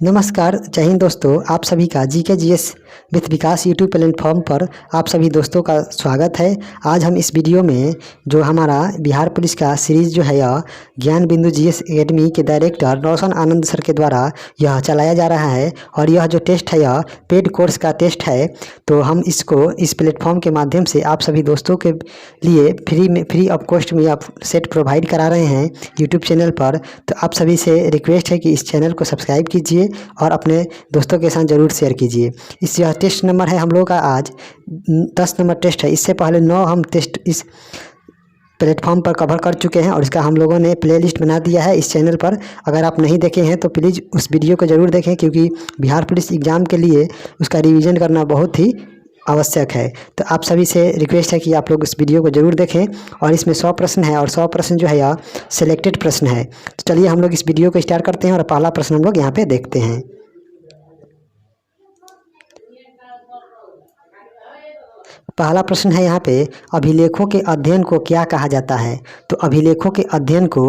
नमस्कार, जय हिंद दोस्तों। आप सभी का GK GS with Vikas YouTube platform पर आप सभी दोस्तों का स्वागत है। आज हम इस वीडियो में जो हमारा बिहार पुलिस का सीरीज़ जो है यह ज्ञान बिंदु जीएस एकेडमी के डायरेक्टर रोशन आनंद सर के द्वारा यह चलाया जा रहा है और यह जो टेस्ट है यह पेड कोर्स का टेस्ट है। तो हम इसको इस प्लेटफॉर्म के माध्यम से आप सभी दोस्तों के लिए फ्री ऑफ कॉस्ट में आप सेट प्रोवाइड करा रहे हैं यूट्यूब चैनल पर। तो आप सभी से रिक्वेस्ट है कि इस चैनल को सब्सक्राइब कीजिए और अपने दोस्तों के साथ ज़रूर शेयर कीजिए। इस यह टेस्ट नंबर है हम लोग का आज 10 नंबर टेस्ट है। इससे पहले 9 हम टेस्ट इस प्लेटफॉर्म पर कवर कर चुके हैं और इसका हम लोगों ने प्लेलिस्ट बना दिया है इस चैनल पर। अगर आप नहीं देखे हैं तो प्लीज़ उस वीडियो को ज़रूर देखें, क्योंकि बिहार पुलिस एग्ज़ाम के लिए उसका रिवीजन करना बहुत ही आवश्यक है। तो आप सभी से रिक्वेस्ट है कि आप लोग इस वीडियो को ज़रूर देखें। और इसमें 100 प्रश्न है और 100 प्रश्न जो है यह सिलेक्टेड प्रश्न है। तो चलिए हम लोग इस वीडियो को स्टार्ट करते हैं और पहला प्रश्न हम लोग यहाँ पे देखते हैं। पहला प्रश्न है यहाँ पे, अभिलेखों के अध्ययन को क्या कहा जाता है? तो अभिलेखों के अध्ययन को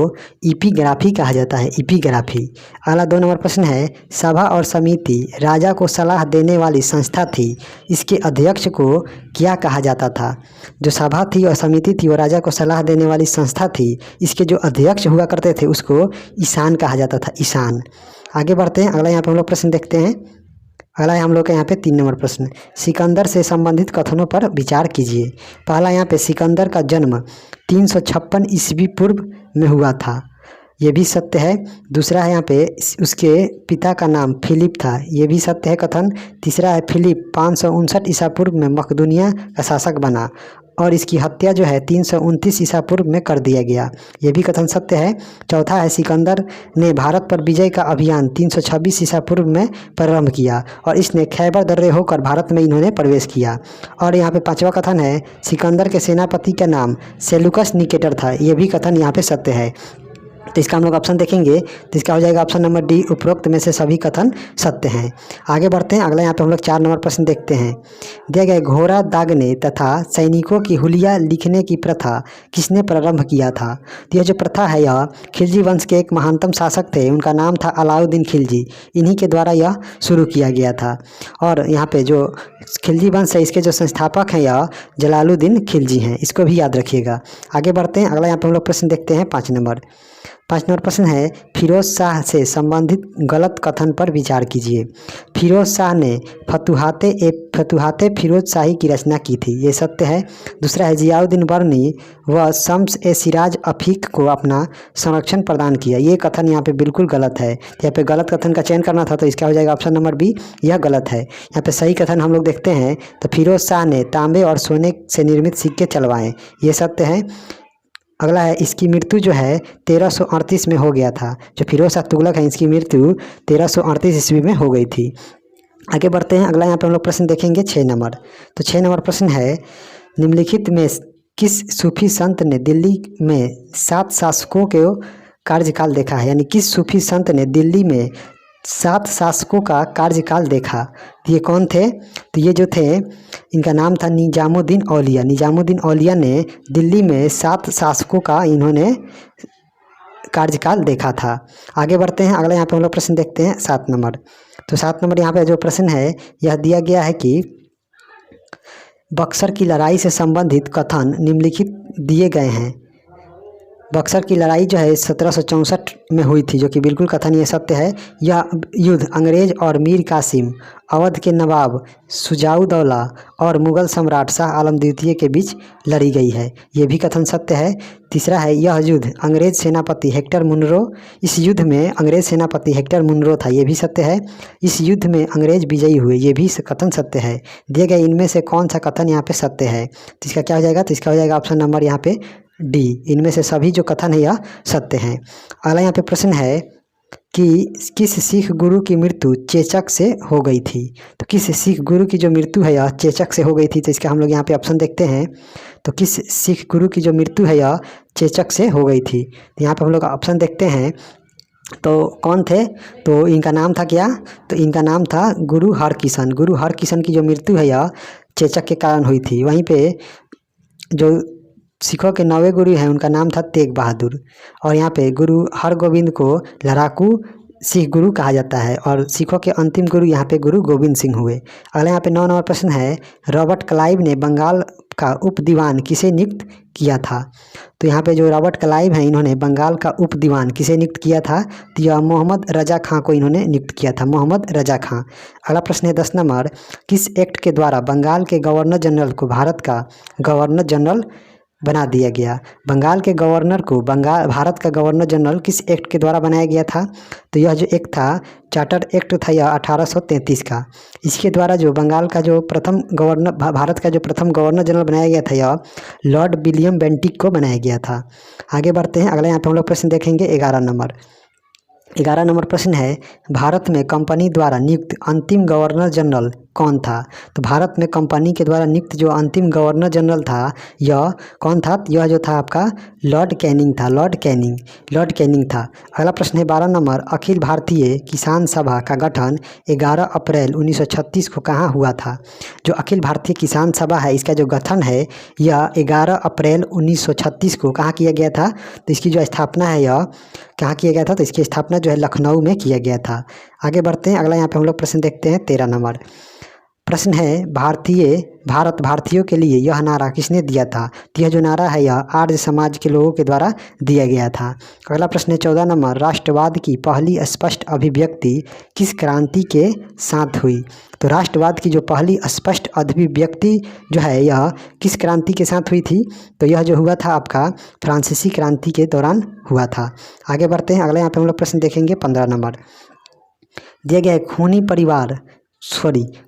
इपिग्राफी कहा जाता है, इपिग्राफी। अगला 2 नंबर प्रश्न है, सभा और समिति राजा को सलाह देने वाली संस्था थी, इसके अध्यक्ष को क्या कहा जाता था? जो सभा थी और समिति थी वो राजा को सलाह देने वाली संस्था थी, इसके जो अध्यक्ष हुआ करते थे उसको ईशान कहा जाता था, ईशान। आगे बढ़ते हैं, अगला यहाँ पर हम लोग प्रश्न देखते हैं। अगला है हम लोग का यहाँ पे 3 नंबर प्रश्न, सिकंदर से संबंधित कथनों पर विचार कीजिए। पहला यहाँ पे, सिकंदर का जन्म 356 ईस्वी पूर्व में हुआ था, ये भी सत्य है। दूसरा है यहाँ पे, उसके पिता का नाम फिलिप था, ये भी सत्य है कथन। तीसरा है, फिलिप 559 ईसा पूर्व में मकदूनिया का शासक बना और इसकी हत्या जो है 329 ईसा पूर्व में कर दिया गया, ये भी कथन सत्य है। चौथा है, सिकंदर ने भारत पर विजय का अभियान 326 ईसा पूर्व में प्रारंभ किया और इसने खैबर दर्रे होकर भारत में इन्होंने प्रवेश किया। और यहाँ पे 5वां कथन है, सिकंदर के सेनापति का नाम सेलुकस निकेटर था, ये भी कथन यहाँ पे सत्य है। तो इसका हम लोग ऑप्शन देखेंगे तो इसका हो जाएगा ऑप्शन नंबर डी, उपरोक्त में से सभी कथन सत्य हैं। आगे बढ़ते हैं, अगला यहाँ पे हम लोग 4 नंबर प्रश्न देखते हैं। दिया गया, घोड़ा दागने तथा सैनिकों की हुलिया लिखने की प्रथा किसने प्रारंभ किया था? तो यह जो प्रथा है यह खिलजी वंश के एक महानतम शासक थे, उनका नाम था अलाउद्दीन खिलजी, इन्हीं के द्वारा यह शुरू किया गया था। और यहाँ पे जो खिलजी वंश है इसके जो संस्थापक हैं यह जलालुद्दीन खिलजी हैं, इसको भी याद रखिएगा। आगे बढ़ते हैं, अगला यहाँ पे हम लोग प्रश्न देखते हैं 5 नंबर प्रश्न है, फिरोज शाह से संबंधित गलत कथन पर विचार कीजिए। फिरोज शाह ने फतुहाते फिरोज शाही की रचना की थी, ये सत्य है। दूसरा है, जियाउद्दीन बर्नी व शम्स ए सिराज अफीक को अपना संरक्षण प्रदान किया, ये कथन यहाँ पे बिल्कुल गलत है। यहाँ पे गलत कथन का चयन करना था तो इसका हो जाएगा ऑप्शन नंबर बी, यह गलत है। यहाँ पे सही कथन हम लोग देखते हैं तो फिरोज शाह ने तांबे और सोने से निर्मित सिक्के चलवाए, ये सत्य है। अगला है, इसकी मृत्यु जो है 1338 में हो गया था, जो फिरोज शाह तुगलक है इसकी मृत्यु 1338 ईस्वी में हो गई थी। आगे बढ़ते हैं, अगला यहाँ पे हम लोग प्रश्न देखेंगे 6 नंबर। तो 6 नंबर प्रश्न है, निम्नलिखित में किस सूफी संत ने दिल्ली में 7 शासकों के कार्यकाल देखा है? यानी किस सूफी संत ने दिल्ली में 7 शासकों का कार्यकाल देखा? तो ये कौन थे? तो ये जो थे इनका नाम था निजामुद्दीन औलिया। निजामुद्दीन औलिया ने दिल्ली में 7 शासकों का इन्होंने कार्यकाल देखा था। आगे बढ़ते हैं, अगला यहाँ पे हम लोग प्रश्न देखते हैं 7 नंबर। तो 7 नंबर यहाँ पे जो प्रश्न है यह दिया गया है कि बक्सर की लड़ाई से संबंधित कथन निम्नलिखित दिए गए हैं। बक्सर की लड़ाई जो है 1764 में हुई थी, जो कि बिल्कुल कथन ये सत्य है। यह युद्ध अंग्रेज और मीर कासिम, अवध के नवाब शुजाउद्दौला और मुगल सम्राट शाह आलम द्वितीय के बीच लड़ी गई है, ये भी कथन सत्य है। तीसरा है, यह युद्ध अंग्रेज सेनापति हेक्टर मुनरो, इस युद्ध में अंग्रेज सेनापति हेक्टर मुनरो था, ये भी सत्य है। इस युद्ध में अंग्रेज विजयी हुए, ये भी कथन सत्य है। दिए गए इनमें से कौन सा कथन यहाँ पे सत्य है? तो इसका क्या हो जाएगा? तो इसका हो जाएगा ऑप्शन नंबर यहाँ पे डी, इनमें से सभी जो कथन है यह सत्य हैं। अगला यहाँ पे प्रश्न है कि किस सिख गुरु की मृत्यु चेचक से हो गई थी? तो किस सिख गुरु की जो मृत्यु है यह चेचक से हो गई थी? तो इसका हम लोग यहाँ पे ऑप्शन देखते हैं। तो किस सिख गुरु की जो मृत्यु है यह चेचक से हो गई थी? तो यहाँ पे हम लोग ऑप्शन देखते हैं तो कौन थे? तो इनका नाम था क्या? तो इनका नाम था गुरु हरकिशन। गुरु हरकिशन की जो मृत्यु है यह चेचक के कारण हुई थी। वहीं पे जो सिखों के 9वें गुरु हैं उनका नाम था तेग बहादुर। और यहाँ पे गुरु हरगोविंद को लड़ाकू सिख गुरु कहा जाता है और सिखों के अंतिम गुरु यहाँ पे गुरु गोविंद सिंह हुए। अगला यहाँ पे 9 नंबर प्रश्न है, रॉबर्ट क्लाइव ने बंगाल का उप दीवान किसे नियुक्त किया था? तो यहाँ पे जो रॉबर्ट क्लाइव हैं इन्होंने बंगाल का उप दीवान किसे नियुक्त किया था? तो यह मोहम्मद रजा खां को इन्होंने नियुक्त किया था, मोहम्मद रजा खां। अगला प्रश्न है 10 नंबर, किस एक्ट के द्वारा बंगाल के गवर्नर जनरल को भारत का गवर्नर जनरल बना दिया गया? बंगाल के गवर्नर को भारत का गवर्नर जनरल किस एक्ट के द्वारा बनाया गया था? तो यह जो एक्ट था, चार्टर एक्ट था यह 1833 का। इसके द्वारा जो बंगाल का जो प्रथम गवर्नर, भारत का जो प्रथम गवर्नर जनरल बनाया गया था यह लॉर्ड विलियम बेंटिक को बनाया गया था। आगे बढ़ते हैं, अगला यहाँ पे हम लोग प्रश्न देखेंगे 11 नंबर। 11 नंबर प्रश्न है, भारत में कंपनी द्वारा नियुक्त अंतिम गवर्नर जनरल कौन था? तो भारत में कंपनी के द्वारा नियुक्त जो अंतिम गवर्नर जनरल था यह कौन था? यह जो था आपका लॉर्ड कैनिंग था, लॉर्ड कैनिंग था। अगला प्रश्न है 12 नंबर, अखिल भारतीय किसान सभा का गठन 11 अप्रैल 1936 को कहाँ हुआ था? जो अखिल भारतीय किसान सभा है इसका जो गठन है यह 11 अप्रैल 1936 को कहाँ किया गया था? तो इसकी जो स्थापना है यह कहाँ किया गया था? तो इसकी स्थापना जो है लखनऊ में किया गया था। आगे बढ़ते हैं, अगला यहाँ पे हम लोग प्रश्न देखते हैं 13 नंबर। प्रश्न है, भारतीयों के लिए यह नारा किसने दिया था? तो यह जो नारा है यह आर्य समाज के लोगों के द्वारा दिया गया था। अगला प्रश्न है 14 नंबर, राष्ट्रवाद की पहली स्पष्ट अभिव्यक्ति किस क्रांति के साथ हुई? तो राष्ट्रवाद की जो पहली स्पष्ट अभिव्यक्ति जो है यह किस क्रांति के साथ हुई थी? तो यह जो हुआ था आपका फ्रांसीसी क्रांति के दौरान हुआ था। आगे बढ़ते हैं, अगला यहाँ पे हम लोग प्रश्न देखेंगे 15 नंबर। दिया गया है,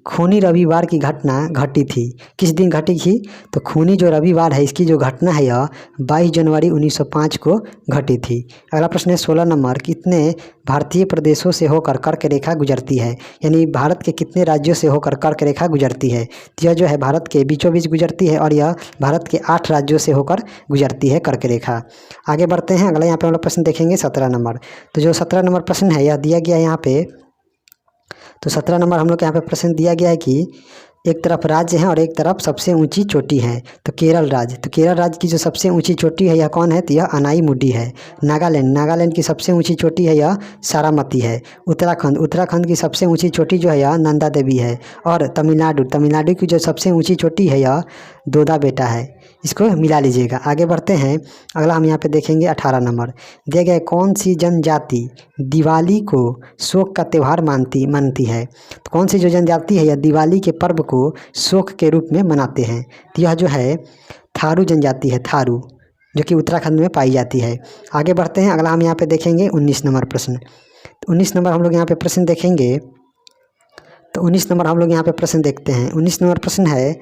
खूनी रविवार की घटना घटी थी, किस दिन घटी थी? तो खूनी जो रविवार है इसकी जो घटना है यह 22 जनवरी 1905 को घटी थी। अगला प्रश्न है 16 नंबर, कितने भारतीय प्रदेशों से होकर कर्क रेखा गुजरती है? यानी भारत के कितने राज्यों से होकर कर्क रेखा गुजरती है? तो यह जो है भारत के बीचों बीच गुजरती है और यह भारत के 8 राज्यों से होकर गुजरती है कर्क रेखा। आगे बढ़ते हैं, अगला यहाँ पे हम लोग प्रश्न देखेंगे 17 नंबर। तो जो 17 नंबर प्रश्न है यह दिया गया है यहाँ पे, तो 17 नंबर हम लोग यहाँ पे प्रश्न दिया गया है कि एक तरफ राज्य है और एक तरफ सबसे ऊंची चोटी है। तो केरल राज्य की जो सबसे ऊंची चोटी है यह कौन है? तो यह अनाईमुडी है। नागालैंड की सबसे ऊंची चोटी है यह सारामती है। उत्तराखंड की सबसे ऊंची चोटी जो है यह नंदा देवी है। और तमिलनाडु की जो सबसे ऊंची चोटी है यह दोदा बेटा है। इसको मिला लीजिएगा। आगे बढ़ते हैं, अगला हम यहाँ पे देखेंगे 18 नंबर। दिया गया कौन सी जनजाति दिवाली को शोक का त्यौहार मानती है? तो कौन सी जो जनजाति है यह दिवाली के पर्व को शोक के रूप में मनाते हैं? तो यह जो है थारू जनजाति है, थारू, जो कि उत्तराखंड में पाई जाती है। आगे बढ़ते हैं, अगला हम यहाँ पे देखेंगे 19 नंबर प्रश्न। तो 19 नंबर हम लोग यहाँ पे प्रश्न देखेंगे। तो 19 नंबर हम लोग यहाँ पे प्रश्न देखते हैं। 19 नंबर प्रश्न है,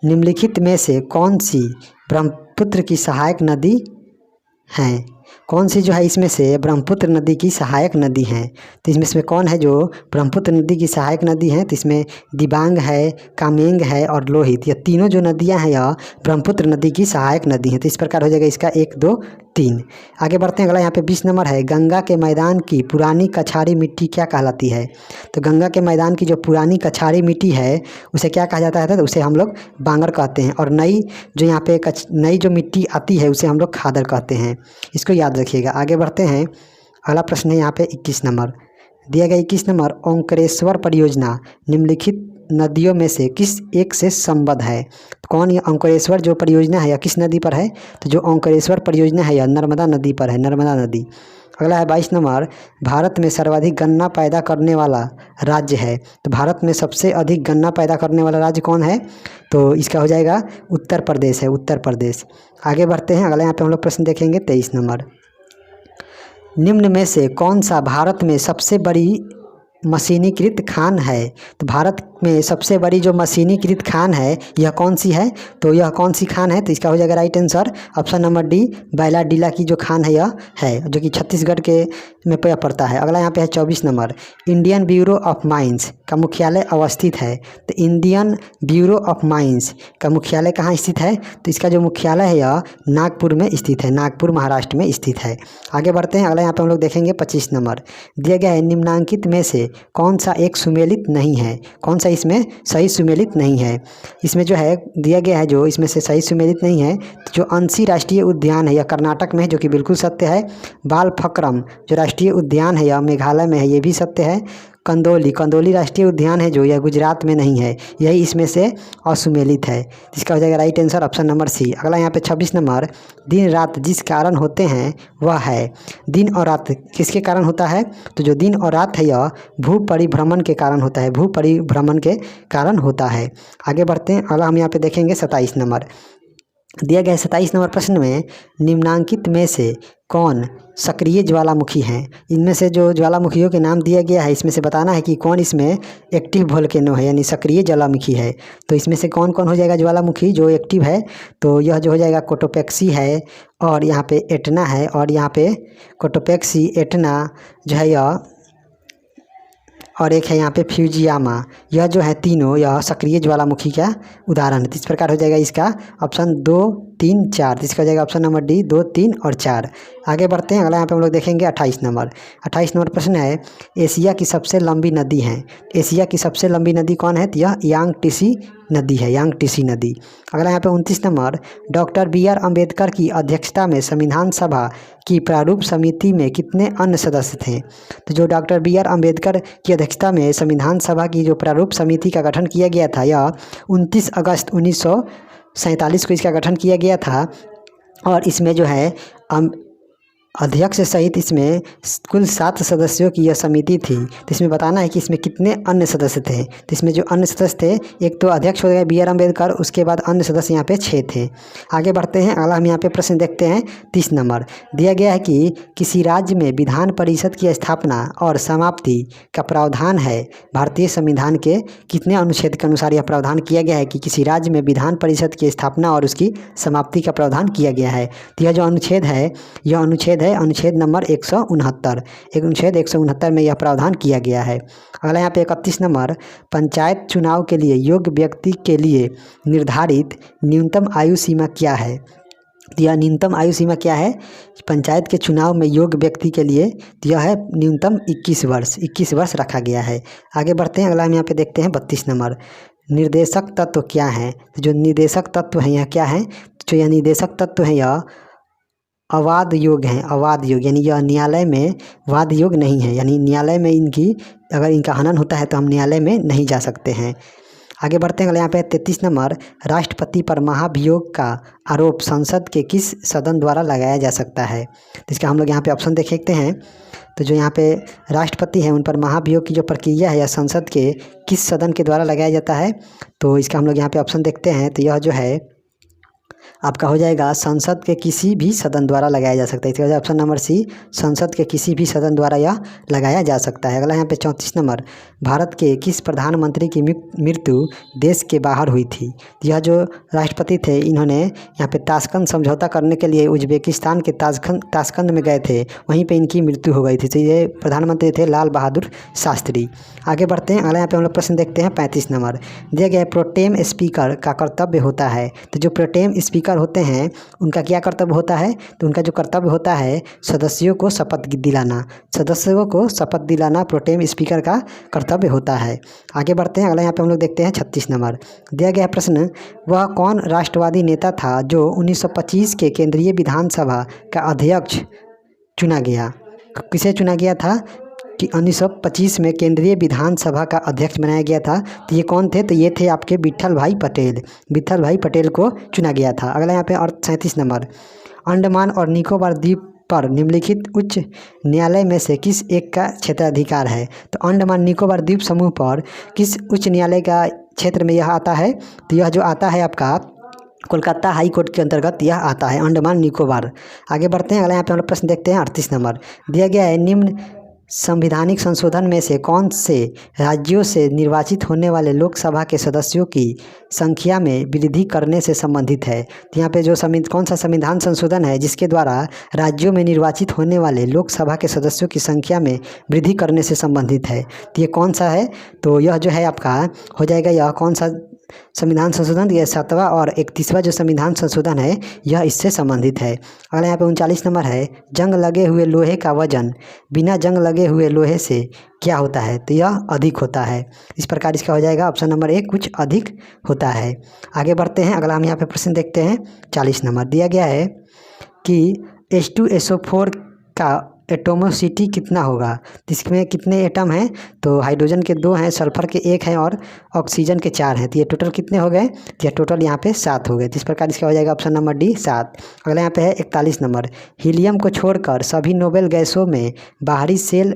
निम्नलिखित में से कौन सी ब्रह्मपुत्र की सहायक नदी है? कौन सी जो है इसमें से ब्रह्मपुत्र नदी की सहायक नदी है? तो इसमें से कौन है जो ब्रह्मपुत्र नदी की सहायक नदी है? तो इसमें दिबांग है, कामेंग है और लोहित, ये तीनों जो नदियां हैं यह ब्रह्मपुत्र नदी की सहायक नदी है। तो इस प्रकार हो जाएगा इसका 1, 2, 3। आगे बढ़ते हैं, अगला यहाँ पे 20 नंबर है, गंगा के मैदान की पुरानी कछारी मिट्टी क्या कहलाती है? तो गंगा के मैदान की जो पुरानी कछारी मिट्टी है उसे क्या कहा जाता है? तो उसे हम लोग बांगर कहते हैं। और नई जो यहाँ पे नई जो मिट्टी आती है उसे हम लोग खादर कहते हैं। इसको याद रखिएगा। आगे बढ़ते हैं, अगला प्रश्न है यहाँ पे 21 नंबर। दिया गया 21 नंबर, ओंकारेश्वर परियोजना निम्नलिखित नदियों में से किस एक से संबद्ध है? तो कौन ये ओंकारेश्वर जो परियोजना है या किस नदी पर है? तो जो ओंकारेश्वर परियोजना है यह नर्मदा नदी पर है, नर्मदा नदी। अगला है 22 नंबर, भारत में सर्वाधिक गन्ना पैदा करने वाला राज्य है। तो भारत में सबसे अधिक गन्ना पैदा करने वाला राज्य कौन है? तो इसका हो जाएगा उत्तर प्रदेश है, उत्तर प्रदेश। आगे बढ़ते हैं, अगला यहाँ पे हम लोग प्रश्न देखेंगे 23 नंबर। निम्न में से कौन सा भारत में सबसे बड़ी मशीनीकृत खान है? तो भारत में सबसे बड़ी जो मशीनीकृत खान है यह कौन सी है? तो यह कौन सी खान है? तो इसका हो जाएगा right answer option number D, Bailadila की जो खान है यह है, जो कि छत्तीसगढ़ के में पड़ता है। अगला यहाँ पे है 24 number, Indian bureau of mines का मुख्यालय अवस्थित है। तो इंडियन ब्यूरो ऑफ माइंस का मुख्यालय कहाँ स्थित है? तो इसका जो मुख्यालय है यह नागपुर में स्थित है, नागपुर महाराष्ट्र में स्थित है। आगे बढ़ते हैं, अगला यहाँ पे हम लोग देखेंगे 25 नंबर। दिया गया है निम्नांकित में से कौन सा एक सुमेलित नहीं है? कौन सा सा इसमें सही सुमेलित नहीं है। इसमें जो है दिया गया है जो इसमें से सही सुमेलित नहीं है, तो जो अंशी राष्ट्रीय उद्यान है यह कर्नाटक में है, जो कि बिल्कुल सत्य है। बालफक्रम जो राष्ट्रीय उद्यान है यह मेघालय में है, ये भी सत्य है। कंदोली राष्ट्रीय उद्यान है जो यह गुजरात में नहीं है, यही इसमें से असुमेलित है। इसका हो जाएगा right answer option number C. अगला यहाँ पे 26 नंबर, दिन रात जिस कारण होते हैं वह है। दिन और रात किसके कारण होता है? तो जो दिन और रात है यह भू परिभ्रमण के कारण होता है, भू परिभ्रमण के कारण होता है। आगे बढ़ते हैं। अगला हम यहाँ पे देखेंगे 27 नंबर दिया गया है। 27 नंबर प्रश्न में निम्नांकित में से कौन सक्रिय ज्वालामुखी हैं? इनमें से जो ज्वालामुखियों के नाम दिया गया है इसमें से बताना है कि कौन इसमें एक्टिव वोल्केनो है, यानी सक्रिय ज्वालामुखी है। तो इसमें से कौन कौन हो जाएगा ज्वालामुखी जो एक्टिव है? तो यह जो हो जाएगा कोटोपेक्सी है, और यहाँ पे एटना है, और यहाँ पे कोटोपेक्सी, एटना जो है यह, और एक है यहाँ पे फ्यूजियामा। यह जो है तीनों यह सक्रिय ज्वालामुखी का उदाहरण है। इस प्रकार हो जाएगा इसका ऑप्शन 2, 3, 4। इसका हो जाएगा ऑप्शन नंबर डी 2, 3 और 4। आगे बढ़ते हैं। अगला यहाँ पे हम लोग देखेंगे 28 नंबर। 28 नंबर प्रश्न है एशिया की सबसे लंबी नदी है। एशिया की सबसे लंबी नदी कौन है? तो यह यांगटीसी नदी है, यांगटीसी नदी। अगला यहाँ पे 29 नंबर, डॉक्टर BR अम्बेडकर की अध्यक्षता में संविधान सभा की प्रारूप समिति में कितने अन्य सदस्य थे? तो जो डॉक्टर BR अम्बेडकर की अध्यक्षता में संविधान सभा की जो प्रारूप समिति का गठन किया गया था, यह 29 अगस्त 1947 को इसका गठन किया गया था। और इसमें जो है अध्यक्ष सहित इसमें कुल 7 सदस्यों की यह समिति थी। तो इसमें बताना है कि इसमें कितने अन्य सदस्य थे। तो इसमें जो अन्य सदस्य थे, एक तो अध्यक्ष हो गए BR अम्बेडकर, उसके बाद अन्य सदस्य यहाँ पे 6 थे। आगे बढ़ते हैं। अगला हम यहाँ पे प्रश्न देखते हैं 30 नंबर। दिया गया है कि किसी राज्य में विधान परिषद की स्थापना और समाप्ति का प्रावधान है। भारतीय संविधान के कितने अनुच्छेद के अनुसार यह प्रावधान किया गया है कि किसी राज्य में विधान परिषद की स्थापना और उसकी समाप्ति का प्रावधान किया गया है? तो यह जो अनुच्छेद है, यह अनुच्छेद है अनुच्छेद नंबर 169। अनुच्छेद 169 में यह प्रावधान किया गया है। अगला यहाँ पे 31 नंबर, पंचायत चुनाव के लिए योग्य व्यक्ति के लिए निर्धारित न्यूनतम आयु सीमा क्या है? तो यह न्यूनतम आयु सीमा क्या है पंचायत के चुनाव में योग्य व्यक्ति के लिए? तो यह है न्यूनतम 21 वर्ष, 21 वर्ष रखा गया है। आगे बढ़ते हैं। अगला हम यहाँ पे देखते हैं 32 नंबर, निर्देशक तत्व क्या है? तो जो निर्देशक तत्व है यह क्या है? जो यह निर्देशक तत्व है यह अवाद योग है, अवाद योग, यानी यह न्यायालय में वाद योग नहीं है, यानी न्यायालय में इनकी अगर इनका हनन होता है तो हम न्यायालय में नहीं जा सकते हैं। आगे बढ़ते हैं। यहाँ पे 33 नंबर, राष्ट्रपति पर महाभियोग का आरोप संसद के किस सदन द्वारा लगाया जा सकता है? तो इसका हम लोग यहाँ पे ऑप्शन देख सकते हैं। तो जो यहाँ पे राष्ट्रपति हैं उन पर महाभियोग की जो प्रक्रिया है यह संसद के किस सदन के द्वारा लगाया जाता है? तो इसका हम लोग यहाँ पे ऑप्शन देखते हैं। तो यह जो है आपका हो जाएगा संसद के किसी भी सदन द्वारा लगाया जा सकता है। इसका ऑप्शन नंबर सी, संसद के किसी भी सदन द्वारा यह लगाया जा सकता है। अगला यहाँ पे 34 नंबर, भारत के किस प्रधानमंत्री की मृत्यु देश के बाहर हुई थी? यह जो राष्ट्रपति थे इन्होंने यहाँ पे ताशकंद समझौता करने के लिए उज्बेकिस्तान के ताशकंद में गए थे, वहीं पर इनकी मृत्यु हो गई थी। तो ये प्रधानमंत्री थे लाल बहादुर शास्त्री। आगे बढ़ते हैं। अगला यहाँ पे हम लोग प्रश्न देखते हैं 35 नंबर। दिया गया प्रोटेम स्पीकर का कर्तव्य होता है। तो जो प्रोटेम स्पीकर होते हैं उनका क्या कर्तव्य होता है? तो उनका जो कर्तव्य होता है सदस्यों को शपथ दिलाना, सदस्यों को शपथ दिलाना प्रोटेम स्पीकर का कर्तव्य होता है। आगे बढ़ते हैं। अगला यहाँ पे हम लोग देखते हैं 36 नंबर। दिया गया प्रश्न, वह कौन राष्ट्रवादी नेता था जो 1925 के केंद्रीय विधानसभा का अध्यक्ष चुना गया? किसे चुना गया था कि 1925 में केंद्रीय विधानसभा का अध्यक्ष बनाया गया था? तो ये कौन थे? तो ये थे आपके विट्ठल भाई पटेल, विट्ठल भाई पटेल को चुना गया था। अगला यहाँ पे और 37 नंबर, अंडमान और निकोबार द्वीप पर निम्नलिखित उच्च न्यायालय में से किस एक का क्षेत्राधिकार है? तो अंडमान निकोबार द्वीप समूह पर किस उच्च न्यायालय का क्षेत्र में यह आता है? तो यह जो आता है आपका कोलकाता हाई कोर्ट के अंतर्गत यह आता है, अंडमान निकोबार। आगे बढ़ते हैं। अगला यहाँ पे हम लोग प्रश्न देखते हैं 38 नंबर। दिया गया है निम्न संवैधानिक संशोधन में से कौन से राज्यों से निर्वाचित होने वाले लोकसभा के सदस्यों की संख्या में वृद्धि करने से संबंधित है? तो यहाँ पे जो कौन सा संविधान संशोधन है जिसके द्वारा राज्यों में निर्वाचित होने वाले लोकसभा के सदस्यों की संख्या में वृद्धि करने से संबंधित है? तो ये कौन सा है? तो यह जो है आपका हो जाएगा, यह कौन सा संविधान संशोधन यह 7वां और 31वां जो संविधान संशोधन है यह इससे संबंधित है। अगला यहाँ पे 39 नंबर है, जंग लगे हुए लोहे का वजन बिना जंग लगे हुए लोहे से क्या होता है, तो यह अधिक होता है। इस प्रकार इसका हो जाएगा ऑप्शन नंबर ए, कुछ अधिक होता है। आगे बढ़ते हैं, अगला हम यहाँ पे प्रश्न देखते हैं। 40 नंबर दिया गया है कि H2SO4 का एटोमोसिटी कितना होगा, इसमें कितने एटम हैं, तो हाइड्रोजन के 2 हैं, सल्फर के 1 हैं और ऑक्सीजन के 4 हैं, तो ये टोटल कितने हो गए, तो ये टोटल यहाँ पे 7 हो गए। तो इस प्रकार इसका हो जाएगा ऑप्शन नंबर डी 7। अगला यहाँ पे है 41 नंबर, हीलियम को छोड़कर सभी नोबेल गैसों में बाहरी सेल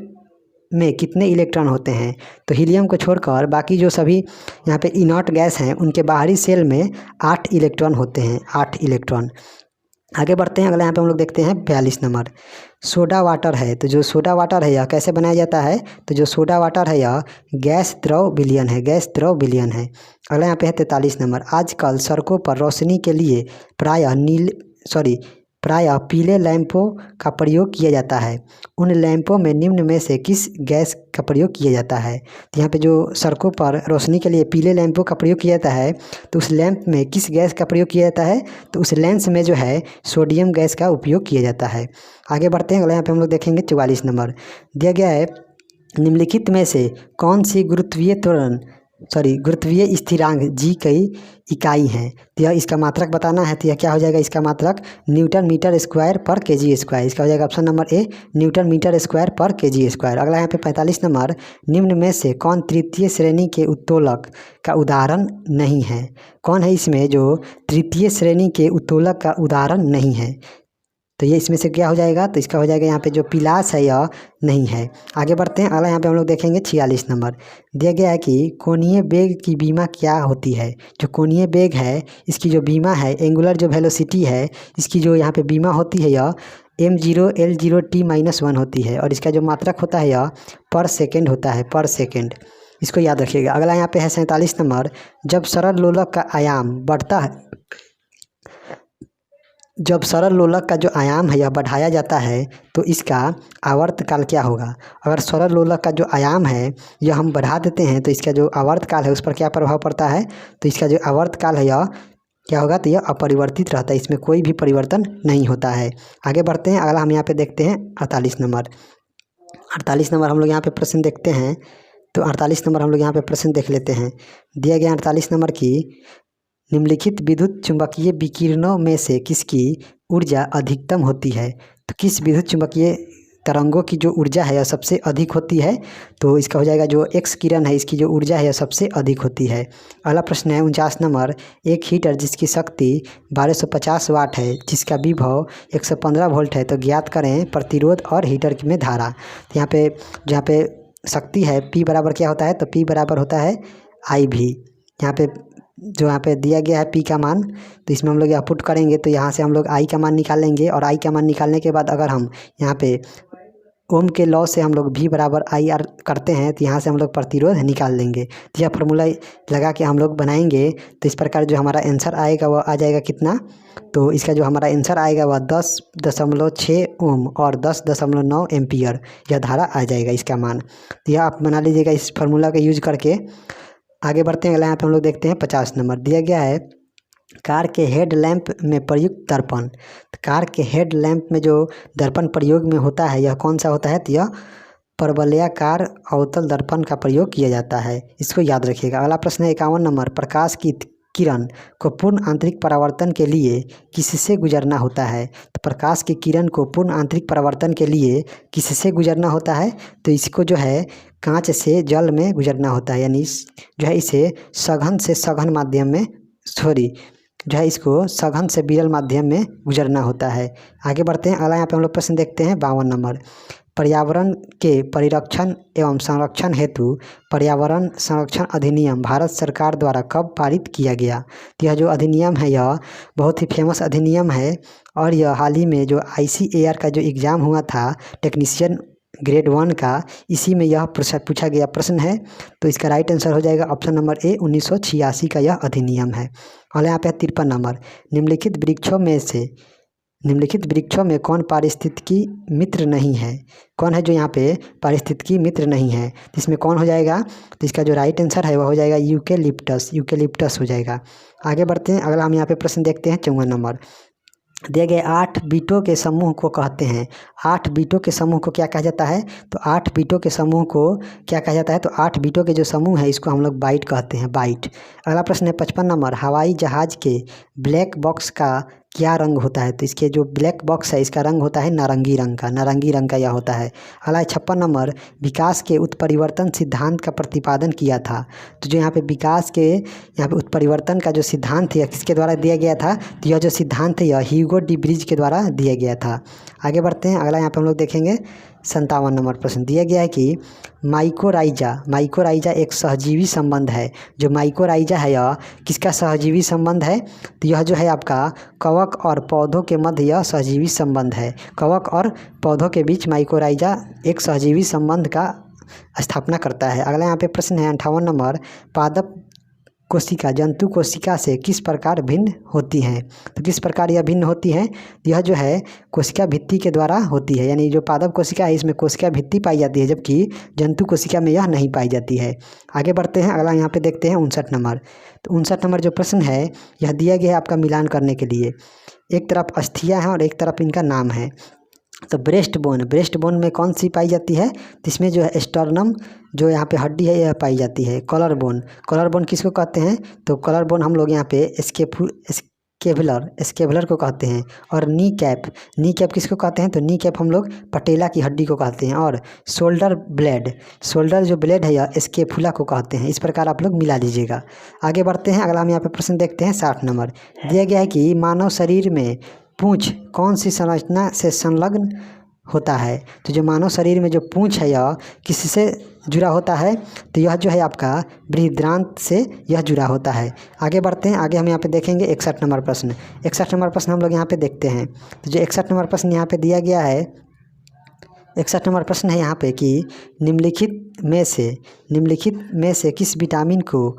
में कितने इलेक्ट्रॉन होते हैं, तो हीलियम को छोड़कर बाकी जो सभी यहाँ पे इनर्ट गैस हैं उनके बाहरी सेल में 8 इलेक्ट्रॉन होते हैं, 8 इलेक्ट्रॉन। आगे बढ़ते हैं, अगला यहाँ पे हम लोग देखते हैं 42 नंबर, सोडा वाटर है, तो जो सोडा वाटर है यह कैसे बनाया जाता है, तो जो सोडा वाटर है यह गैस द्रव विलयन है, गैस द्रव विलयन है। अगला यहाँ पे है 43 नंबर, आजकल सड़कों पर रोशनी के लिए प्रायः पीले लैंपों का प्रयोग किया जाता है, उन लैंपों में निम्न में से किस गैस का प्रयोग किया जाता है, तो यहाँ पे जो सड़कों पर रोशनी के लिए पीले लैंपों का प्रयोग किया जाता है, तो उस लैंप में किस गैस का प्रयोग किया जाता है, तो उस लेंस में जो है सोडियम गैस का उपयोग किया जाता है। आगे बढ़ते हैं, अगला यहाँ पे हम लोग देखेंगे 44 नंबर, दिया गया है निम्नलिखित में से कौन सी गुरुत्वीय स्थिरांक जी की इकाई है, तो यह इसका मात्रक बताना है, तो यह क्या हो जाएगा, इसका मात्रक न्यूटन मीटर स्क्वायर पर केजी स्क्वायर, इसका हो जाएगा option number A, newton meter square पर केजी स्क्वायर। अगला यहाँ पे 45 नंबर, निम्न में से कौन तृतीय श्रेणी के उत्तोलक का उदाहरण नहीं है, कौन है इसमें जो तृतीय श्रेणी के उत्तोलक का उदाहरण नहीं है, तो ये इसमें से क्या हो जाएगा, तो इसका हो जाएगा यहाँ पे जो पिलास है यह नहीं है। आगे बढ़ते हैं, अगला यहाँ पे हम लोग देखेंगे 46 नंबर, दिया गया है कि कोणीय बेग की बीमा क्या होती है, जो कोणीय बेग है इसकी जो बीमा है, एंगुलर जो वेलोसिटी है इसकी जो यहाँ पे बीमा होती है यह m0L0t-1 होती है, और इसका जो मात्रक होता है यह पर सेकेंड होता है, पर सेकेंड, इसको याद रखिएगा। अगला यहाँ पे है 47 नंबर, जब सरल लोलक का आयाम बढ़ता है, जब सरल लोलक का जो आयाम है यह बढ़ाया जाता है तो इसका आवर्तकाल क्या होगा, अगर सरल लोलक का जो आयाम है यह हम बढ़ा देते हैं तो इसका जो आवर्तकाल है उस पर क्या प्रभाव पड़ता है, तो इसका जो आवर्तकाल है यह क्या होगा, तो यह अपरिवर्तित रहता है, इसमें कोई भी परिवर्तन नहीं होता है। आगे बढ़ते हैं, अगला हम यहाँ पे देखते हैं 48 नंबर। 48 नंबर हम लोग यहाँ पे प्रश्न देखते हैं, तो 48 नंबर हम लोग यहाँ पे प्रश्न देख लेते हैं। दिया गया 48 नंबर की निम्नलिखित विद्युत चुंबकीय विकिरणों में से किसकी ऊर्जा अधिकतम होती है, तो किस विद्युत चुंबकीय तरंगों की जो ऊर्जा है यह सबसे अधिक होती है, तो इसका हो जाएगा जो एक्स किरण है इसकी जो ऊर्जा है यह सबसे अधिक होती है। अगला प्रश्न है 49 नंबर, एक हीटर जिसकी शक्ति 1250 वाट है जिसका विभव 115 वोल्ट है, तो ज्ञात करें प्रतिरोध और हीटर में धारा। तो यहाँ पे शक्ति है P बराबर क्या होता है, तो P बराबर होता है IV। यहाँ पे जो यहाँ पे दिया गया है P का मान, तो इसमें हम लोग यह पुट करेंगे तो यहाँ से हम लोग I का मान निकाल लेंगे, और I का मान निकालने के बाद अगर हम यहाँ पे ओम के लॉ से हम लोग V बराबर IR करते हैं तो यहाँ से हम लोग प्रतिरोध निकाल लेंगे। तो यह फार्मूला लगा के हम लोग बनाएंगे, तो इस प्रकार जो हमारा आंसर आएगा वह आ जाएगा कितना, तो इसका जो हमारा आंसर आएगा वह 10.6 ओम और 10.9 एम्पियर यह धारा आ जाएगा इसका मान। तो यह आप बना लीजिएगा इस फार्मूला का यूज करके। आगे बढ़ते हैं, अगला यहाँ पे हम लोग देखते हैं 50 नंबर, दिया गया है कार के हेड लैंप में प्रयुक्त दर्पण, तो कार के हेड लैंप में जो दर्पण प्रयोग में होता है यह कौन सा होता है, तो यह परवलयाकार अवतल दर्पण का प्रयोग किया जाता है, इसको याद रखिएगा। अगला प्रश्न है 51 नंबर, प्रकाश की किरण को पूर्ण आंतरिक परावर्तन के लिए किससे गुजरना होता है, तो प्रकाश की किरण को पूर्ण आंतरिक परावर्तन के लिए किससे गुजरना होता है, तो इसको जो है कांच से जल में गुजरना होता है, यानी जो है इसे सघन से सघन माध्यम में जो है इसको सघन से विरल माध्यम में गुजरना होता है। आगे बढ़ते हैं, अगला यहाँ पे हम लोग प्रश्न देखते हैं 52 नंबर, पर्यावरण के परिरक्षण एवं संरक्षण हेतु पर्यावरण संरक्षण अधिनियम भारत सरकार द्वारा कब पारित किया गया, तो यह जो अधिनियम है यह बहुत ही फेमस अधिनियम है, और यह हाल ही में जो ICAR का जो एग्ज़ाम हुआ था टेक्नीशियन ग्रेड 1 का, इसी में यह पूछा गया प्रश्न है, तो इसका राइट आंसर हो जाएगा ऑप्शन नंबर ए, 1986 का यह अधिनियम है। और यहाँ पे 53 नंबर, निम्नलिखित वृक्षों में से निम्नलिखित वृक्षों में कौन पारिस्थितिकी मित्र नहीं है? कौन है जो यहाँ पे पारिस्थितिकी मित्र नहीं है? तो इसमें कौन हो जाएगा? तो इसका जो राइट आंसर है वह हो जाएगा यूकेलिप्टस। यूकेलिप्टस हो जाएगा। आगे बढ़ते हैं। अगला हम यहाँ पे प्रश्न देखते हैं 54 नंबर। दिए गए 8 बीटों के समूह को कहते हैं। 8 बीटों के समूह को क्या कहा जाता है? तो 8 बीटों के समूह को क्या कहा जाता है? तो 8 बीटों के जो समूह है इसको हम लोग बाइट कहते हैं, बाइट। अगला प्रश्न है 55 नंबर। हवाई जहाज के ब्लैक बॉक्स का क्या रंग होता है? तो इसके जो ब्लैक बॉक्स है इसका रंग होता है नारंगी रंग का, नारंगी रंग का यह होता है। अगला 56 नंबर। विकास के उत्परिवर्तन सिद्धांत का प्रतिपादन किया था। तो जो यहाँ पे विकास के यहाँ पे उत्परिवर्तन का जो सिद्धांत है किसके द्वारा दिया गया था? तो यह जो सिद्धांत है यह ह्यूगो डी ब्रिज के द्वारा दिया गया था। आगे बढ़ते हैं। अगला यहाँ पे हम लोग देखेंगे 57 नंबर प्रश्न दिया गया है कि माइकोराइजा एक सहजीवी संबंध है। जो माइकोराइजा है यह किसका सहजीवी संबंध है? तो यह जो है आपका कवक और पौधों के मध्य यह सहजीवी संबंध है। कवक और पौधों के बीच माइकोराइजा एक सहजीवी संबंध का स्थापना करता है। अगला यहाँ पे प्रश्न है 58 नंबर। पादप कोशिका जंतु कोशिका से किस प्रकार भिन्न होती हैं? तो किस प्रकार यह भिन्न होती है? यह जो है कोशिका भित्ति के द्वारा होती है। यानी जो पादप कोशिका है इसमें कोशिका भित्ति पाई जाती है, जबकि जंतु कोशिका में यह नहीं पाई जाती है। आगे बढ़ते हैं। अगला यहाँ पे देखते हैं 59 नंबर। तो 59 नंबर जो प्रश्न है यह दिया गया है आपका मिलान करने के लिए। एक तरफ अस्थियाँ हैं और एक तरफ इनका नाम है। तो ब्रेस्ट बोन में कौन सी पाई जाती है? तो इसमें जो है स्टर्नम जो यहाँ पे हड्डी है यह पाई जाती है। कॉलर बोन किसको कहते हैं? तो कॉलर बोन हम लोग यहाँ पे स्केपुलर को कहते हैं। और नी कैप किसको कहते हैं? तो नी कैप हम लोग पटेला की हड्डी को कहते हैं। और शोल्डर जो ब्लेड है यह स्केपुला को कहते हैं। इस प्रकार आप लोग मिला लीजिएगा। आगे बढ़ते हैं। अगला हम यहाँ पे प्रश्न देखते हैं 60 नंबर। दिया गया है कि मानव शरीर में पूंछ कौन सी संरचना से संलग्न होता है? तो जो मानव शरीर में जो पूंछ है यह किससे जुड़ा होता है? तो यह जो है आपका बृहदान्त्र से यह जुड़ा होता है। आगे बढ़ते हैं। आगे हम यहाँ पे देखेंगे 61 नंबर प्रश्न। 61 नंबर प्रश्न हम लोग यहाँ पे देखते हैं। तो जो 61 नंबर प्रश्न यहाँ पे दिया गया है, 61 नंबर प्रश्न है यहाँ पे कि निम्नलिखित में से किस विटामिन को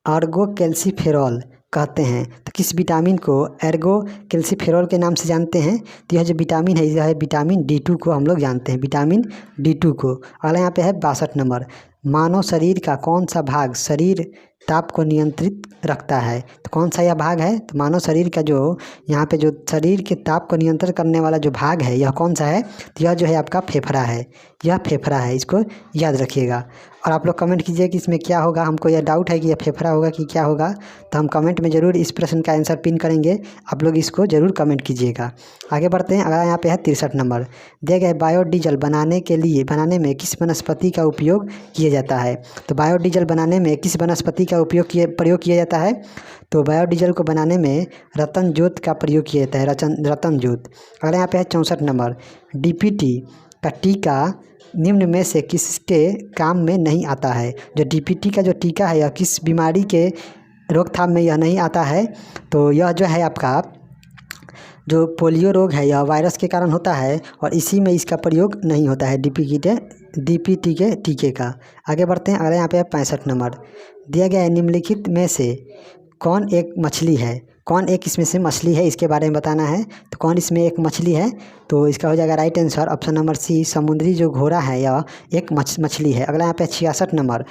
आर्गोकैल्सिफेरॉल कहते हैं? तो किस विटामिन को एर्गोकैल्सिफेरॉल के नाम से जानते हैं? तो यह जो विटामिन है यह है विटामिन D2 को हम लोग जानते हैं, विटामिन D2 को। अगला यहाँ पे है 62 नंबर। मानव शरीर का कौन सा भाग शरीर ताप को नियंत्रित रखता है? तो कौन सा यह भाग है? तो मानव शरीर का जो यहाँ पे जो शरीर के ताप को नियंत्रित करने वाला जो भाग है यह कौन सा है? तो यह जो है आपका फेफड़ा है। यह फेफड़ा है, इसको याद रखिएगा। और आप लोग कमेंट कीजिए कि इसमें क्या होगा। हमको यह डाउट है कि यह फेफड़ा होगा कि क्या होगा, तो हम कमेंट में ज़रूर इस प्रश्न का आंसर पिन करेंगे। आप लोग इसको ज़रूर कमेंट कीजिएगा। आगे बढ़ते हैं। अगला यहाँ पे है 63 नंबर। दिया गया है बायोडीजल बनाने में किस वनस्पति का उपयोग किया जाता है? तो बायोडीजल बनाने में किस वनस्पति का प्रयोग किया जाता है? तो बायोडीजल को बनाने में रतन जोत का प्रयोग किया जाता है, रतन जोत। अगला यहाँ पे है 64 नंबर। DPT का टीका निम्न में से किसके काम में नहीं आता है? जो DPT का जो टीका है यह किस बीमारी के रोकथाम में यह नहीं आता है? तो यह जो है आपका जो पोलियो रोग है यह वायरस के कारण होता है और इसी में इसका प्रयोग नहीं होता है DPT के टीके का। आगे बढ़ते हैं। अगला यहाँ पे 65 नंबर। दिया गया है निम्नलिखित में से कौन एक मछली है? कौन एक इसमें से मछली है इसके बारे में बताना है। तो कौन इसमें एक मछली है? तो इसका हो जाएगा right answer option number C, समुद्री जो घोड़ा है यह एक मछली है। अगला यहाँ पे 66 नंबर।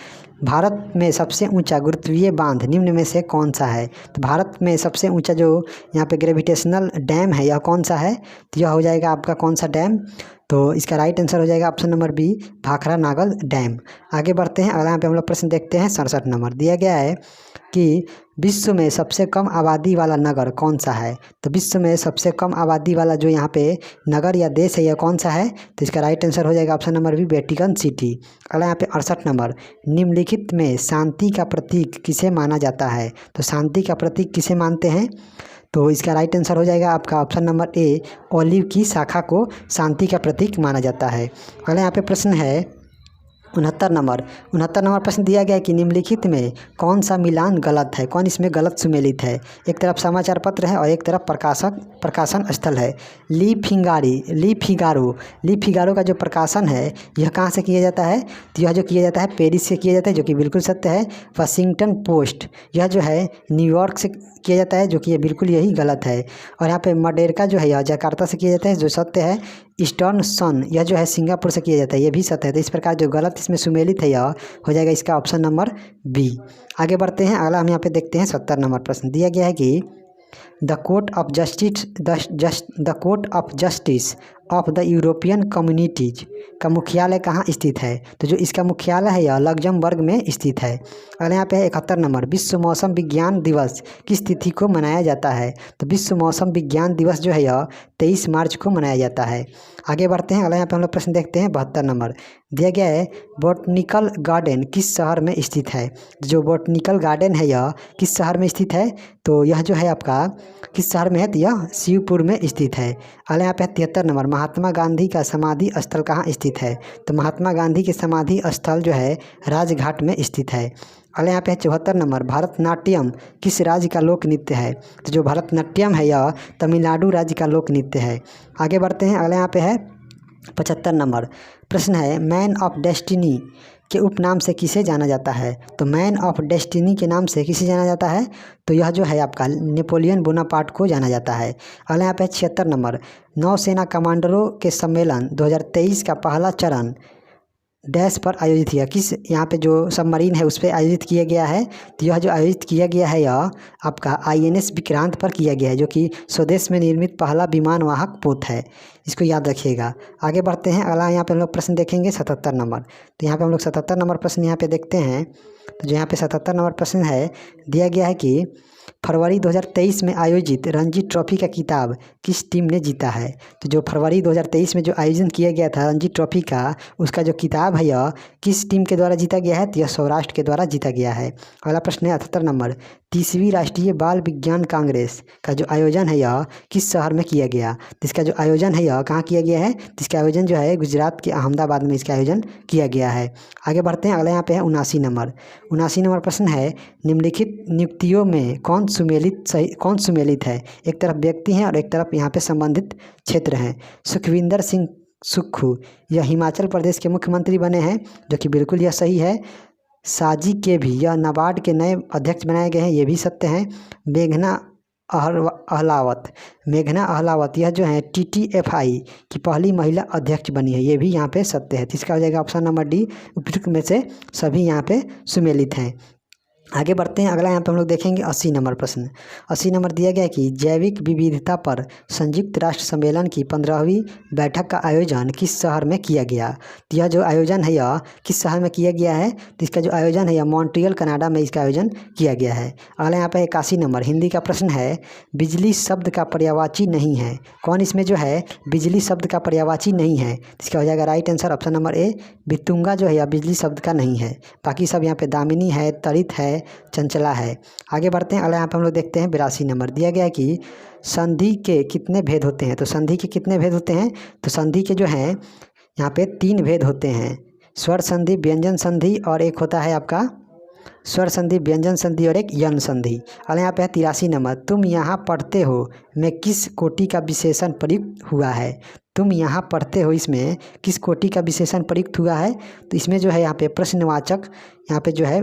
भारत में सबसे ऊंचा गुरुत्वीय बांध निम्न में से कौन सा है? तो भारत में सबसे ऊंचा जो यहाँ पे ग्रेविटेशनल डैम है यह कौन सा है? तो यह हो जाएगा आपका कौन सा डैम? तो इसका राइट आंसर हो जाएगा option number B, Bhakra Nangal dam. आगे बढ़ते हैं। अगला यहाँ पे हम लोग प्रश्न देखते हैं 67 नंबर। दिया गया है कि विश्व में सबसे कम आबादी वाला नगर कौन सा है? तो विश्व में सबसे कम आबादी वाला जो यहाँ पे नगर या देश है यह कौन सा है? तो इसका राइट आंसर हो जाएगा option number B, Vatican City. अगला यहाँ पे 68 नंबर। निम्नलिखित में शांति का प्रतीक किसे माना जाता है? तो शांति का प्रतीक किसे मानते हैं? तो इसका राइट आंसर हो जाएगा आपका ऑप्शन नंबर ए, ओलिव की शाखा को शांति का प्रतीक माना जाता है। अगला यहाँ पे प्रश्न है उनहत्तर नंबर प्रश्न दिया गया है कि निम्नलिखित में कौन सा मिलान गलत है, कौन इसमें गलत सुमेलित है। एक तरफ समाचार पत्र है और एक तरफ प्रकाशन स्थल है। ली फिगारो का जो प्रकाशन है यह कहाँ से किया जाता है, तो यह जो किया जाता है पेरिस से किया जाता है, जो कि बिल्कुल सत्य है। वाशिंगटन पोस्ट यह जो है न्यूयॉर्क से किया जाता है, जो कि ये बिल्कुल यही गलत है। और यहाँ पे मडेरका जो है यह जकार्ता से किया जाता है, जो सत्य है। ईस्टर्न सन यह जो है सिंगापुर से किया जाता है, ये भी सत्य है। तो इस प्रकार जो गलत इसमें सुमेलित है यह हो जाएगा इसका ऑप्शन नंबर बी। आगे बढ़ते हैं, अगला हम यहाँ पे देखते हैं 70 नंबर प्रश्न दिया गया है कि the court of justice of the European communities का मुख्यालय कहाँ स्थित है। तो जो इसका मुख्यालय है यह लग्जमबर्ग में स्थित है। अगले यहाँ पे है 71 नंबर, विश्व मौसम विज्ञान दिवस किस तिथि को मनाया जाता है। तो विश्व मौसम विज्ञान दिवस जो है यह 23 मार्च को मनाया जाता है। आगे बढ़ते हैं, अगला यहाँ पे हम लोग प्रश्न देखते हैं 72 नंबर दिया गया है बोटनिकल गार्डन किस शहर में स्थित है। जो बोटनिकल गार्डन है यह किस शहर में स्थित है, तो यह जो है आपका किस शहर में है, तो यह शिवपुर में स्थित है। अगले यहाँ पे 73 नंबर, महात्मा गांधी का समाधि स्थल कहाँ स्थित है। तो महात्मा गांधी के समाधि स्थल जो है राजघाट में स्थित है। अगले यहाँ पे है 74 नंबर, भरतनाट्यम किस राज्य का लोक नृत्य है। तो जो भरतनाट्यम है यह तमिलनाडु राज्य का लोक नृत्य है। आगे बढ़ते हैं, अगले यहाँ पे है 75 नंबर प्रश्न है मैन ऑफ डेस्टिनी के उपनाम से किसे जाना जाता है। तो मैन ऑफ डेस्टिनी के नाम से किसे जाना जाता है, तो यह जो है आपका नेपोलियन बोनापार्ट को जाना जाता है। अगले यहाँ पे 76 नंबर, नौसेना कमांडरों के सम्मेलन 2023 का पहला चरण डैश पर आयोजित किया। किस यहाँ पे जो सबमरीन है उस पर आयोजित किया गया है। तो यह जो आयोजित किया गया है यह आपका INS विक्रांत पर किया गया है, जो कि स्वदेश में निर्मित पहला विमान वाहक पोत है। इसको याद रखिएगा। आगे बढ़ते हैं, अगला यहाँ पे हम लोग प्रश्न देखेंगे 77 नंबर। तो यहाँ पे हम लोग 77 नंबर प्रश्न यहाँ पे देखते हैं। तो जो यहाँ पे 77 नंबर प्रश्न है दिया गया है कि फरवरी 2023 में आयोजित रणजी ट्रॉफी का खिताब किस टीम ने जीता है। तो जो फरवरी 2023 में जो आयोजन किया गया था रणजी ट्रॉफी का, उसका जो खिताब है यह किस टीम के द्वारा जीता गया है, तो यह सौराष्ट्र के द्वारा जीता गया है। अगला प्रश्न है 78 नंबर, 30वीं राष्ट्रीय बाल विज्ञान कांग्रेस का जो आयोजन है यह किस शहर में किया गया। तो इसका जो आयोजन है यह कहाँ किया गया है, तो इसका आयोजन जो है गुजरात के अहमदाबाद में इसका आयोजन किया गया है। आगे बढ़ते हैं, अगला यहाँ पे है 79 नंबर प्रश्न है निम्नलिखित नियुक्तियों में कौन सुमेलित है। एक तरफ व्यक्ति हैं और एक तरफ यहाँ पे संबंधित क्षेत्र हैं। सुखविंदर सिंह सुक्खू यह हिमाचल प्रदेश के मुख्यमंत्री बने हैं, जो कि बिल्कुल यह सही है। साजी के भी यह नाबार्ड के नए अध्यक्ष बनाए गए हैं, ये भी सत्य हैं। मेघना अहलावत यह जो है TTFI की पहली महिला अध्यक्ष बनी है, ये भी यहाँ पे सत्य है। तो इसका हो जाएगा ऑप्शन नंबर डी। उपयुक्त में से सभी यहाँ पे सुमेलित हैं। आगे बढ़ते हैं, अगला यहाँ पे हम लोग देखेंगे 80 नंबर प्रश्न। 80 नंबर दिया गया है कि जैविक विविधता पर संयुक्त राष्ट्र सम्मेलन की 15वीं बैठक का आयोजन किस शहर में किया गया। तो यह जो आयोजन है यह किस शहर में किया गया है, तो इसका जो आयोजन है यह मॉन्ट्रियल कनाडा में इसका आयोजन किया गया है। अगला यहाँ पे 81 नंबर हिंदी का प्रश्न है बिजली शब्द का पर्यायवाची नहीं है। कौन इसमें जो है बिजली शब्द का पर्यायवाची नहीं है, इसका हो जाएगा right answer option number A. बितुंगा जो है यह बिजली शब्द का नहीं है। बाकी सब यहाँ पे दामिनी है, तरित है, चंचला है। आगे बढ़ते हैं, अगला यहाँ पे हम लोग देखते हैं 82 नंबर दिया गया है कि संधि के कितने भेद होते हैं। तो संधि के कितने भेद होते हैं, तो संधि के जो हैं यहाँ पे 3 भेद होते हैं, स्वर संधि, व्यंजन संधि और एक होता है आपका स्वर संधि, व्यंजन संधि और एक यन संधि। अगला यहाँ पे है 83 नंबर, तुम यहाँ पढ़ते हो में किस कोटि का विशेषण प्रयुक्त हुआ है। तुम यहाँ पढ़ते हो इसमें किस कोटि का विशेषण प्रयुक्त हुआ है, तो इसमें जो है यहाँ पे प्रश्नवाचक यहाँ पे जो है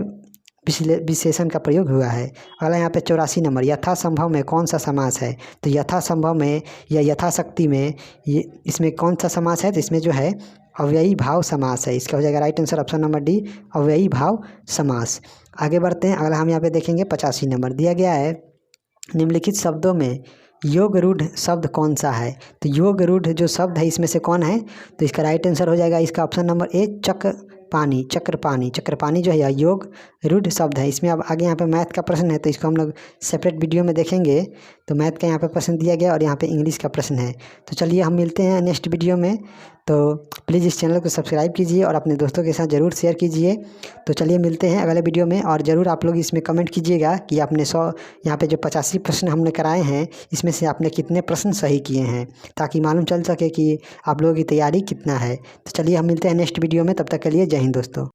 विशेषण का प्रयोग हुआ है। अगला यहाँ पे 84 नंबर, यथासंभव में कौन सा समास है। तो यथासंभव में या यथाशक्ति में ये इसमें कौन सा समास है, तो इसमें जो है अव्ययी भाव समास है। इसका हो जाएगा right answer option number D, अव्ययी भाव समास। आगे बढ़ते हैं, अगला हम यहाँ पे देखेंगे 85 नंबर दिया गया है निम्नलिखित शब्दों में योग रूढ़ शब्द कौन सा है। तो योग रूढ़ जो शब्द है इसमें से कौन है, तो इसका राइट आंसर हो जाएगा इसका ऑप्शन नंबर ए चक्रपाणी जो है योग रूढ़ शब्द है। इसमें अब आगे यहाँ पे मैथ का प्रश्न है, तो इसको हम लोग सेपरेट वीडियो में देखेंगे। तो मैथ का यहाँ पे प्रश्न दिया गया और यहाँ पे इंग्लिश का प्रश्न है। तो चलिए हम मिलते हैं नेक्स्ट वीडियो में। तो प्लीज़ इस चैनल को सब्सक्राइब कीजिए और अपने दोस्तों के साथ ज़रूर शेयर कीजिए। तो चलिए मिलते हैं अगले वीडियो में, और ज़रूर आप लोग इसमें कमेंट कीजिएगा कि आपने 100 यहाँ पे जो 85 प्रश्न हमने कराए हैं इसमें से आपने कितने प्रश्न सही किए हैं, ताकि मालूम चल सके कि आप लोगों की तैयारी कितना है। तो चलिए हम मिलते हैं नेक्स्ट वीडियो में, तब तक के लिए जय हिंद दोस्तों।